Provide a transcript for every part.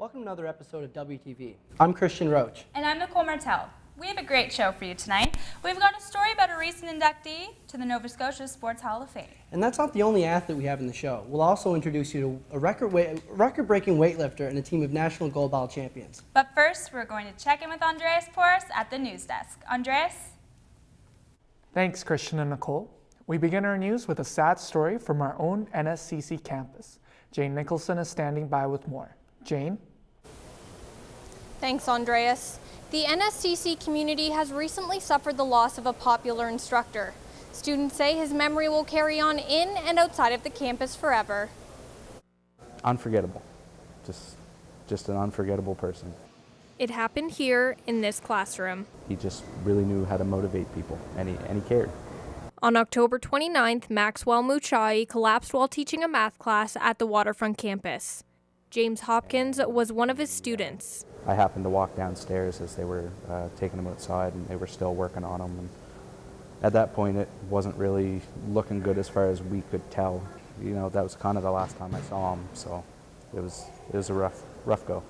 Welcome to another episode of WTV. I'm Christian Roach. And I'm Nicole Martell. We have a great show for you tonight. We've got a story about a recent inductee to the Nova Scotia Sports Hall of Fame. And that's not the only athlete we have in the show. We'll also introduce you to a record-breaking weightlifter and a team of national goalball champions. But first, we're going to check in with Andreas Porras at the news desk. Andreas? Thanks, Christian and Nicole. We begin our news with a sad story from our own NSCC campus. Jane Nicholson is standing by with more. Jane? Thanks, Andreas. The NSCC community has recently suffered the loss of a popular instructor. Students say his memory will carry on in and outside of the campus forever. Unforgettable. Just an unforgettable person. It happened here in this classroom. He just really knew how to motivate people, and he cared. On October 29th, Maxwell Muchai collapsed while teaching a math class at the Waterfront campus. James Hopkins was one of his students. I happened to walk downstairs as they were taking him outside, and they were still working on him. And at that point, it wasn't really looking good as far as we could tell. You know, that was kind of the last time I saw him, so it was a rough go.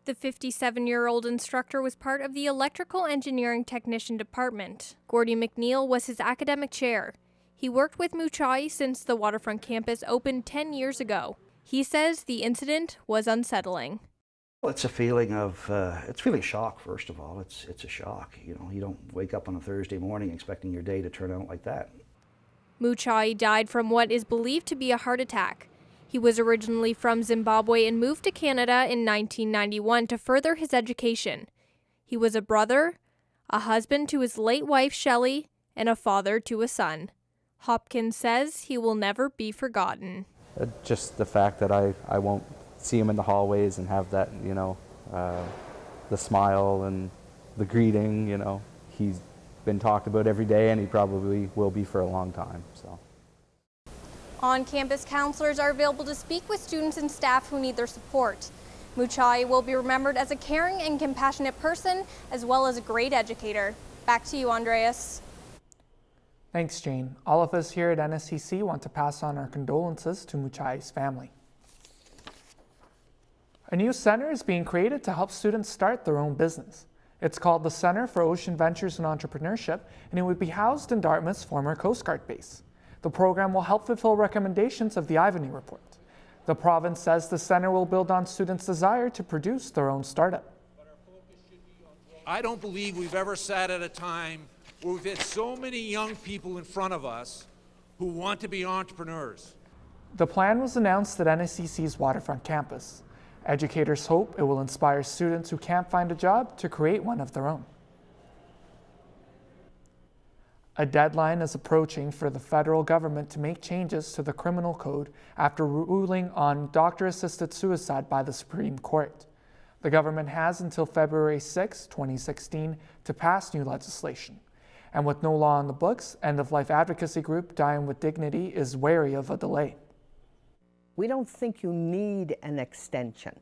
The 57-year-old instructor was part of the electrical engineering technician department. Gordy McNeil was his academic chair. He worked with Muchai since the Waterfront campus opened 10 years ago. He says the incident was unsettling. Well, it's a feeling of, it's really shock, first of all. It's a shock. You know, you don't wake up on a Thursday morning expecting your day to turn out like that. Muchai died from what is believed to be a heart attack. He was originally from Zimbabwe and moved to Canada in 1991 to further his education. He was a brother, a husband to his late wife Shelley, and a father to a son. Hopkins says he will never be forgotten. Just the fact that I won't see him in the hallways and have that, you know, the smile and the greeting, you know. He's been talked about every day, and he probably will be for a long time. So. On-campus counselors are available to speak with students and staff who need their support. Muchai will be remembered as a caring and compassionate person, as well as a great educator. Back to you, Andreas. Thanks, Jane. All of us here at NSCC want to pass on our condolences to Muchai's family. A new center is being created to help students start their own business. It's called the Center for Ocean Ventures and Entrepreneurship, and it would be housed in Dartmouth's former Coast Guard base. The program will help fulfill recommendations of the Ivany Report. The province says the center will build on students' desire to produce their own startup. I don't believe we've ever sat at a time where we've had so many young people in front of us who want to be entrepreneurs. The plan was announced at NSCC's Waterfront campus. Educators hope it will inspire students who can't find a job to create one of their own. A deadline is approaching for the federal government to make changes to the criminal code after ruling on doctor-assisted suicide by the Supreme Court. The government has until February 6, 2016 to pass new legislation. And with no law on the books, end-of-life advocacy group Dying with Dignity is wary of a delay. We don't think you need an extension.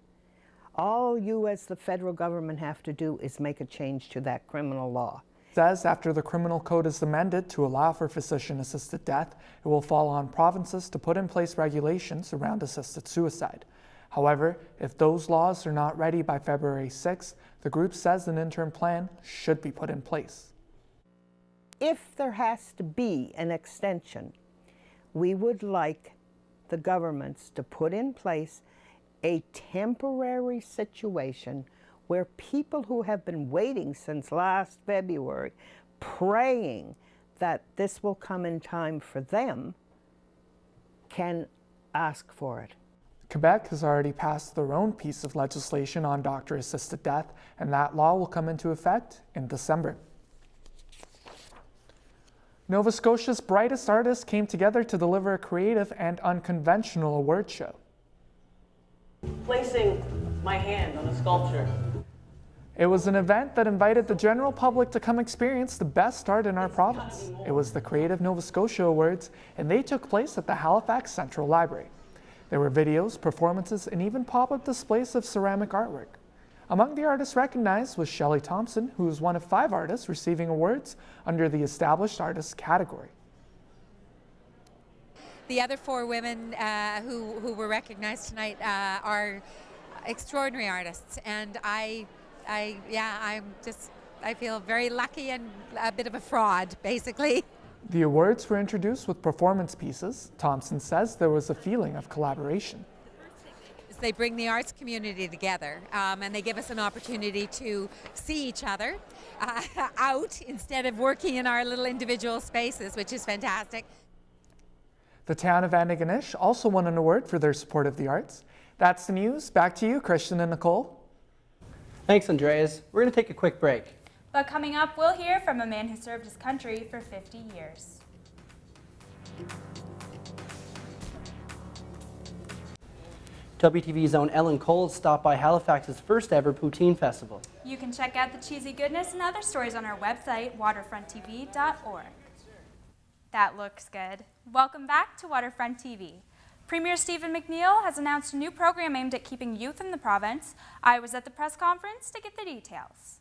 All you as the federal government have to do is make a change to that criminal law. Says after the criminal code is amended to allow for physician-assisted death, it will fall on provinces to put in place regulations around assisted suicide. However, if those laws are not ready by February 6, the group says an interim plan should be put in place. If there has to be an extension, we would like the governments to put in place a temporary situation where people who have been waiting since last February, praying that this will come in time for them, can ask for it. Quebec has already passed their own piece of legislation on doctor-assisted death, and that law will come into effect in December. Nova Scotia's brightest artists came together to deliver a creative and unconventional award show. Placing my hand on a sculpture. It was an event that invited the general public to come experience the best art in our province. It was the Creative Nova Scotia Awards, and they took place at the Halifax Central Library. There were videos, performances, and even pop-up displays of ceramic artwork. Among the artists recognized was Shelley Thompson, who was one of 5 artists receiving awards under the Established Artists category. The other 4 women who were recognized tonight are extraordinary artists, and I feel very lucky and a bit of a fraud, basically. The awards were introduced with performance pieces. Thompson says there was a feeling of collaboration. They bring the arts community together, and they give us an opportunity to see each other out instead of working in our little individual spaces, which is fantastic. The town of Antigonish also won an award for their support of the arts. That's the news. Back to you, Christian and Nicole. Thanks, Andreas. We're going to take a quick break. But coming up, we'll hear from a man who served his country for 50 years. WTV's own Ellen Cole stopped by Halifax's first ever poutine festival. You can check out the cheesy goodness and other stories on our website, waterfronttv.org. That looks good. Welcome back to Waterfront TV. Premier Stephen McNeil has announced a new program aimed at keeping youth in the province. I was at the press conference to get the details.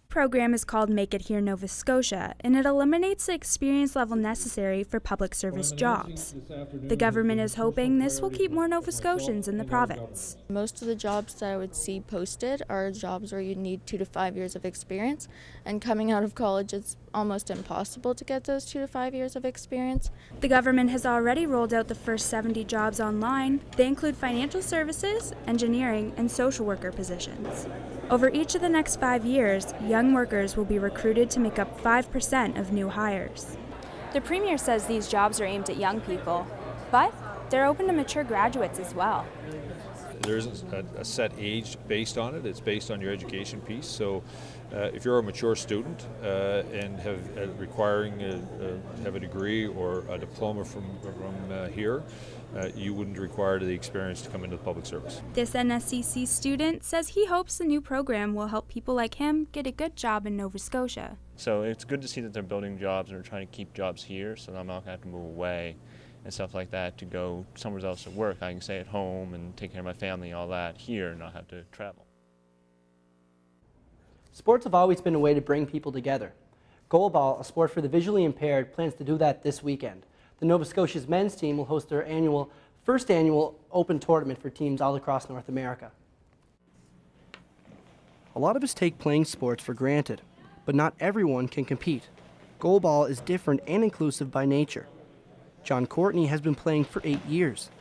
The program is called Make It Here Nova Scotia, and it eliminates the experience level necessary for public service jobs. The government is hoping this will keep more Nova Scotians in the province. Most of the jobs that I would see posted are jobs where you need 2 to 5 years of experience, and coming out of college it's almost impossible to get those 2 to 5 years of experience. The government has already rolled out the first 70 jobs online. They include financial services, engineering, and social worker positions. Over each of the next 5 years, young workers will be recruited to make up 5% of new hires. The Premier says these jobs are aimed at young people, but they're open to mature graduates as well. There isn't a set age based on it. It's based on your education piece. So if you're a mature student and have have a degree or a diploma from here, you wouldn't require the experience to come into the public service. This NSCC student says he hopes the new program will help people like him get a good job in Nova Scotia. So it's good to see that they're building jobs and they're trying to keep jobs here, so that I'm not going to have to move away and stuff like that to go somewhere else to work. I can stay at home and take care of my family and all that here and not have to travel. Sports have always been a way to bring people together. Goalball, a sport for the visually impaired, plans to do that this weekend. The Nova Scotia's men's team will host their first annual open tournament for teams all across North America. A lot of us take playing sports for granted, but not everyone can compete. Goalball is different and inclusive by nature. John Courtney has been playing for 8 years.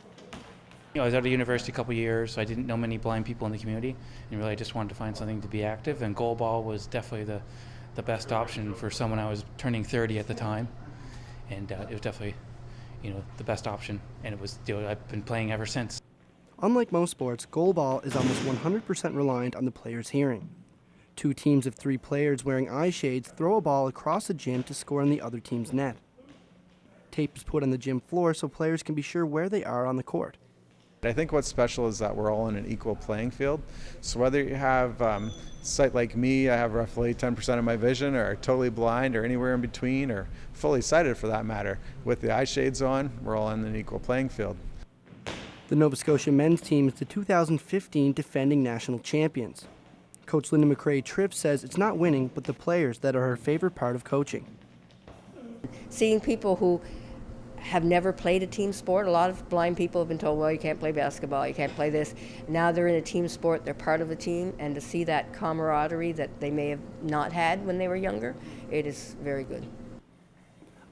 I was out of university a couple years, so I didn't know many blind people in the community, and really I just wanted to find something to be active, and goalball was definitely the best option for someone. I was turning 30 at the time, and it was definitely the best option, and it was I've been playing ever since. Unlike most sports, goalball is almost 100% reliant on the player's hearing. 2 teams of 3 players wearing eye shades throw a ball across the gym to score on the other team's net. Tape is put on the gym floor so players can be sure where they are on the court. I think what's special is that we're all in an equal playing field. So whether you have sight like me, I have roughly 10% of my vision, or totally blind, or anywhere in between, or fully sighted for that matter, with the eye shades on, we're all in an equal playing field. The Nova Scotia men's team is the 2015 defending national champions. Coach Linda McCrae-Triff says it's not winning, but the players that are her favorite part of coaching. Seeing people who have never played a team sport. A lot of blind people have been told, well, you can't play basketball, you can't play this. Now they're in a team sport, they're part of a team, and to see that camaraderie that they may have not had when they were younger, it is very good.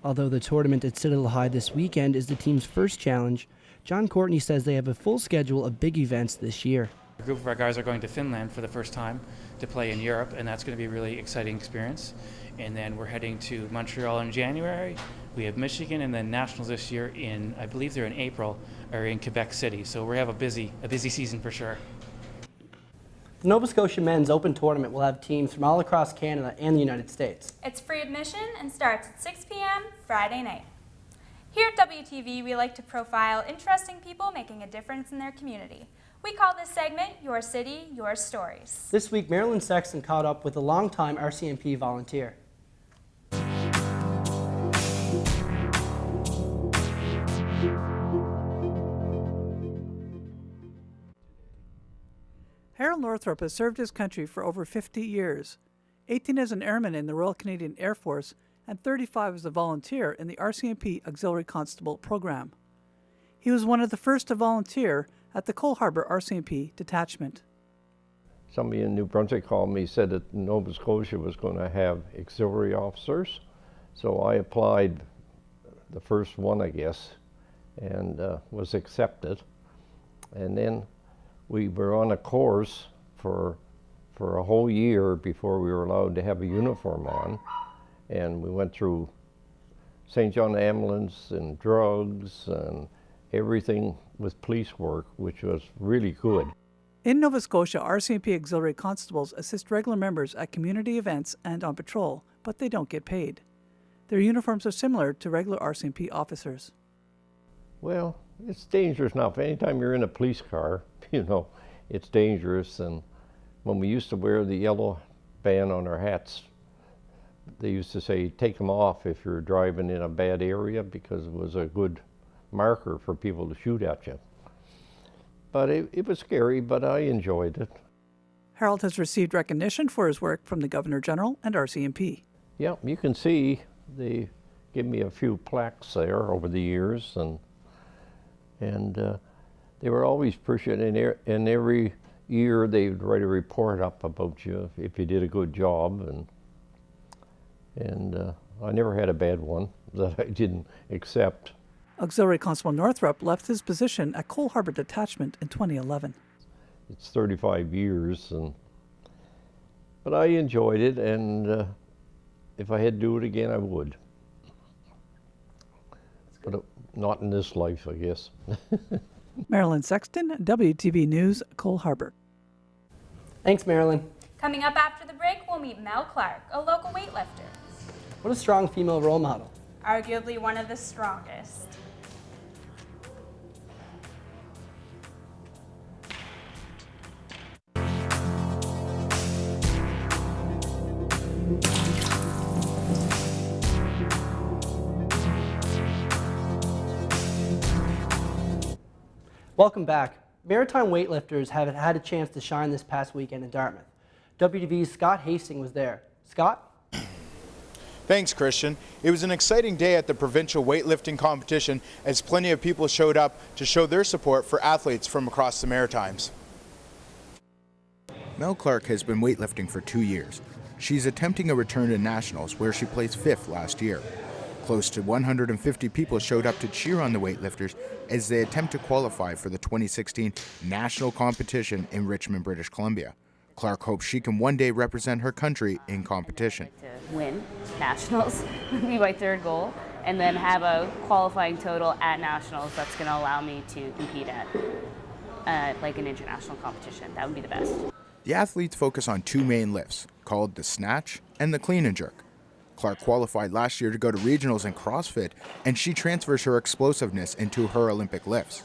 Although the tournament at Citadel High this weekend is the team's first challenge, John Courtney says they have a full schedule of big events this year. A group of our guys are going to Finland for the first time to play in Europe, and that's going to be a really exciting experience. And then we're heading to Montreal in January. We have Michigan, and then nationals this year in, I believe they're in April, or in Quebec City. So we have a busy season for sure. The Nova Scotia Men's Open Tournament will have teams from all across Canada and the United States. It's free admission and starts at 6 p.m. Friday night. Here at WTV, we like to profile interesting people making a difference in their community. We call this segment Your City, Your Stories. This week, Marilyn Sexton caught up with a longtime RCMP volunteer. Harold Northrup has served his country for over 50 years, 18 as an airman in the Royal Canadian Air Force and 35 as a volunteer in the RCMP Auxiliary Constable program. He was one of the first to volunteer at the Cole Harbour RCMP detachment. somebody in New Brunswick called me, said that Nova Scotia was going to have auxiliary officers. So I applied, the first one, I guess, and was accepted. And then we were on a course for a whole year before we were allowed to have a uniform on. And we went through St. John ambulance and drugs and everything with police work, which was really good. In Nova Scotia, RCMP auxiliary constables assist regular members at community events and on patrol, but they don't get paid. Their uniforms are similar to regular RCMP officers. Well, it's dangerous enough. Anytime you're in a police car, you know, it's dangerous. And when we used to wear the yellow band on our hats, they used to say, take them off if you're driving in a bad area, because it was a good marker for people to shoot at you. But it was scary, but I enjoyed it. Harold has received recognition for his work from the Governor General and RCMP. Yeah, you can see they give me a few plaques there over the years, and they were always appreciated. And every year they would write a report up about you if you did a good job, and I never had a bad one that I didn't accept. Auxiliary Constable Northrup left his position at Cole Harbour Detachment in 2011. It's 35 years, but I enjoyed it, and if I had to do it again, I would. But not in this life, I guess. Marilyn Sexton, WTV News, Cole Harbour. Thanks, Marilyn. Coming up after the break, we'll meet Mel Clark, a local weightlifter. What a strong female role model. Arguably one of the strongest. Welcome back. Maritime weightlifters have had a chance to shine this past weekend in Dartmouth. WTV's Scott Hastings was there. Scott? Thanks, Christian. It was an exciting day at the provincial weightlifting competition as plenty of people showed up to show their support for athletes from across the Maritimes. Mel Clark has been weightlifting for 2 years. She's attempting a return to nationals where she placed 5th last year. Close to 150 people showed up to cheer on the weightlifters as they attempt to qualify for the 2016 national competition in Richmond, British Columbia. Clark hopes she can one day represent her country in competition. To win nationals would be my third goal, and then have a qualifying total at nationals that's going to allow me to compete at like an international competition. That would be the best. The athletes focus on 2 main lifts, called the snatch and the clean and jerk. Clark qualified last year to go to regionals in CrossFit, and she transfers her explosiveness into her Olympic lifts.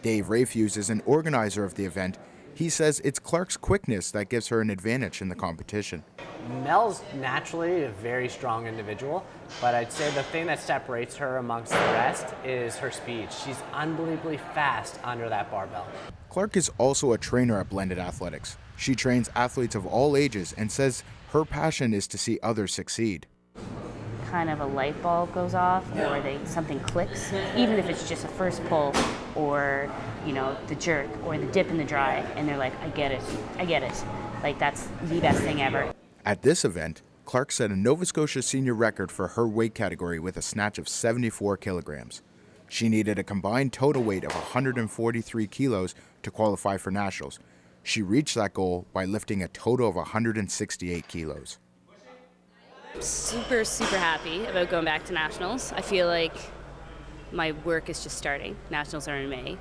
Dave Rayfuse is an organizer of the event. He says it's Clark's quickness that gives her an advantage in the competition. Mel's naturally a very strong individual, but I'd say the thing that separates her amongst the rest is her speed. She's unbelievably fast under that barbell. Clark is also a trainer at Blended Athletics. She trains athletes of all ages and says her passion is to see others succeed. Kind of a light bulb goes off, or something clicks, even if it's just a first pull, or the jerk, or the dip in the dry, and they're like, I get it. Like, that's the best thing ever. At this event, Clark set a Nova Scotia senior record for her weight category with a snatch of 74 kilograms. She needed a combined total weight of 143 kilos to qualify for nationals. She reached that goal by lifting a total of 168 kilos. Super, super happy about going back to nationals. I feel like my work is just starting. Nationals are in May.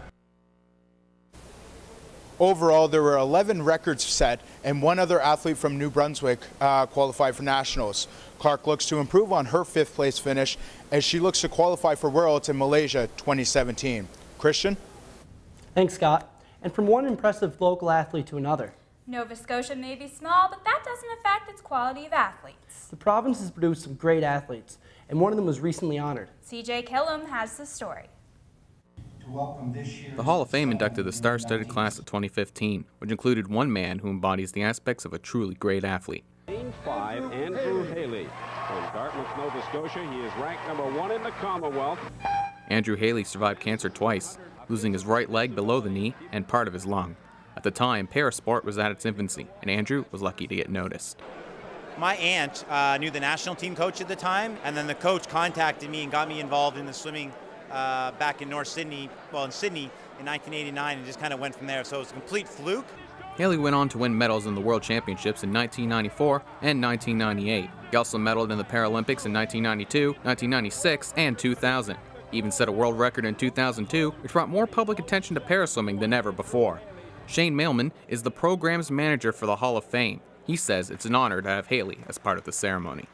Overall, there were 11 records set, and 1 other athlete from New Brunswick qualified for nationals. Clark looks to improve on her 5th place finish as she looks to qualify for Worlds in Malaysia 2017. Christian? Thanks, Scott. And from one impressive local athlete to another. Nova Scotia may be small, but that doesn't affect its quality of athletes. The province has produced some great athletes, and one of them was recently honored. CJ Killam has the story. The Hall of Fame inducted the star-studded class of 2015, which included one man who embodies the aspects of a truly great athlete. Lane 5, Andrew Haley. From Dartmouth, Nova Scotia, he is ranked number 1 in the Commonwealth. Andrew Haley survived cancer twice, losing his right leg below the knee and part of his lung. A At the time, parasport was at its infancy, and Andrew was lucky to get noticed. My aunt knew the national team coach at the time, and then the coach contacted me and got me involved in the swimming back in Sydney in 1989, and just kind of went from there. So it was a complete fluke. Haley went on to win medals in the World Championships in 1994 and 1998. He also medaled in the Paralympics in 1992, 1996, and 2000. He even set a world record in 2002, which brought more public attention to paraswimming than ever before. Shane Mailman is the program's manager for the Hall of Fame. He says it's an honor to have Haley as part of the ceremony.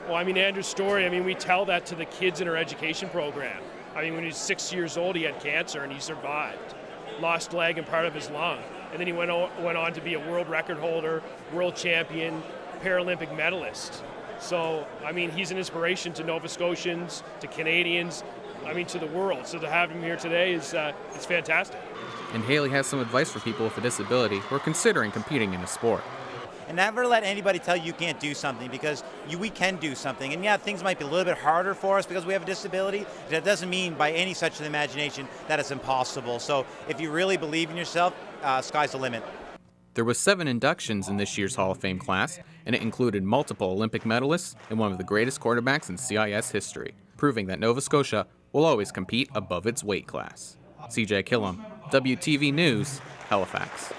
Well, Andrew's story, we tell that to the kids in our education program. When he was 6 years old, he had cancer and he survived. Lost leg and part of his lung. And then he went on to be a world record holder, world champion, Paralympic medalist. So, he's an inspiration to Nova Scotians, to Canadians, to the world. So to have him here today is it's fantastic. And Haley has some advice for people with a disability who are considering competing in a sport. And never let anybody tell you can't do something, because we can do something. And yeah, things might be a little bit harder for us because we have a disability. That doesn't mean by any stretch of the imagination that it's impossible. So if you really believe in yourself, sky's the limit. There was 7 inductions in this year's Hall of Fame class, and it included multiple Olympic medalists and one of the greatest quarterbacks in CIS history, proving that Nova Scotia will always compete above its weight class. CJ Killam, WTV News, Halifax.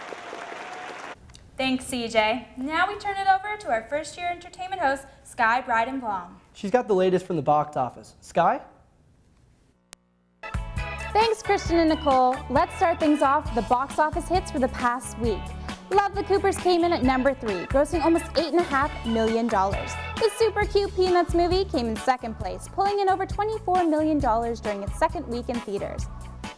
Thanks, CJ. Now we turn it over to our first-year entertainment host, Sky Bryden-Blom. She's got the latest from the box office. Sky? Thanks, Christian and Nicole. Let's start things off with the box office hits for the past week. Love the Coopers came in at number 3, grossing almost $8.5 million. The super cute Peanuts movie came in second place, pulling in over $24 million during its second week in theaters.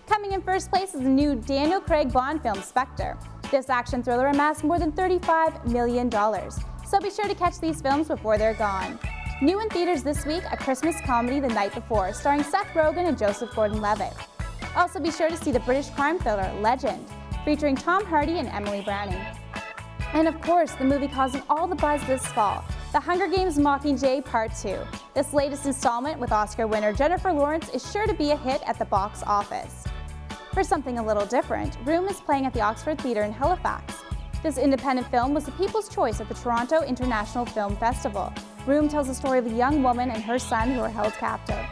Coming in first place is the new Daniel Craig Bond film, Spectre. This action thriller amassed more than $35 million, so be sure to catch these films before they're gone. New in theaters this week, a Christmas comedy The Night Before, starring Seth Rogen and Joseph Gordon-Levitt. Also be sure to see the British crime thriller Legend, featuring Tom Hardy and Emily Browning. And of course, the movie causing all the buzz this fall, The Hunger Games Mockingjay Part 2. This latest installment with Oscar winner Jennifer Lawrence is sure to be a hit at the box office. For something a little different, Room is playing at the Oxford Theatre in Halifax. This independent film was the People's Choice at the Toronto International Film Festival. Room tells the story of a young woman and her son who are held captive.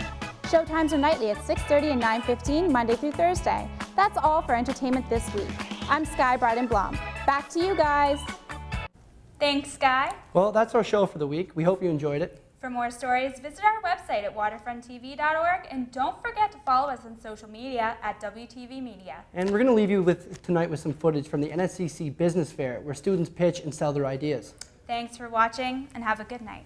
Showtimes are nightly at 6:30 and 9:15, Monday through Thursday. That's all for entertainment this week. I'm Sky Bryden-Blom. Back to you guys. Thanks, Sky. Well, that's our show for the week. We hope you enjoyed it. For more stories, visit our website at waterfronttv.org, and don't forget to follow us on social media at WTV Media. And we're going to leave you tonight with some footage from the NSCC Business Fair, where students pitch and sell their ideas. Thanks for watching, and have a good night.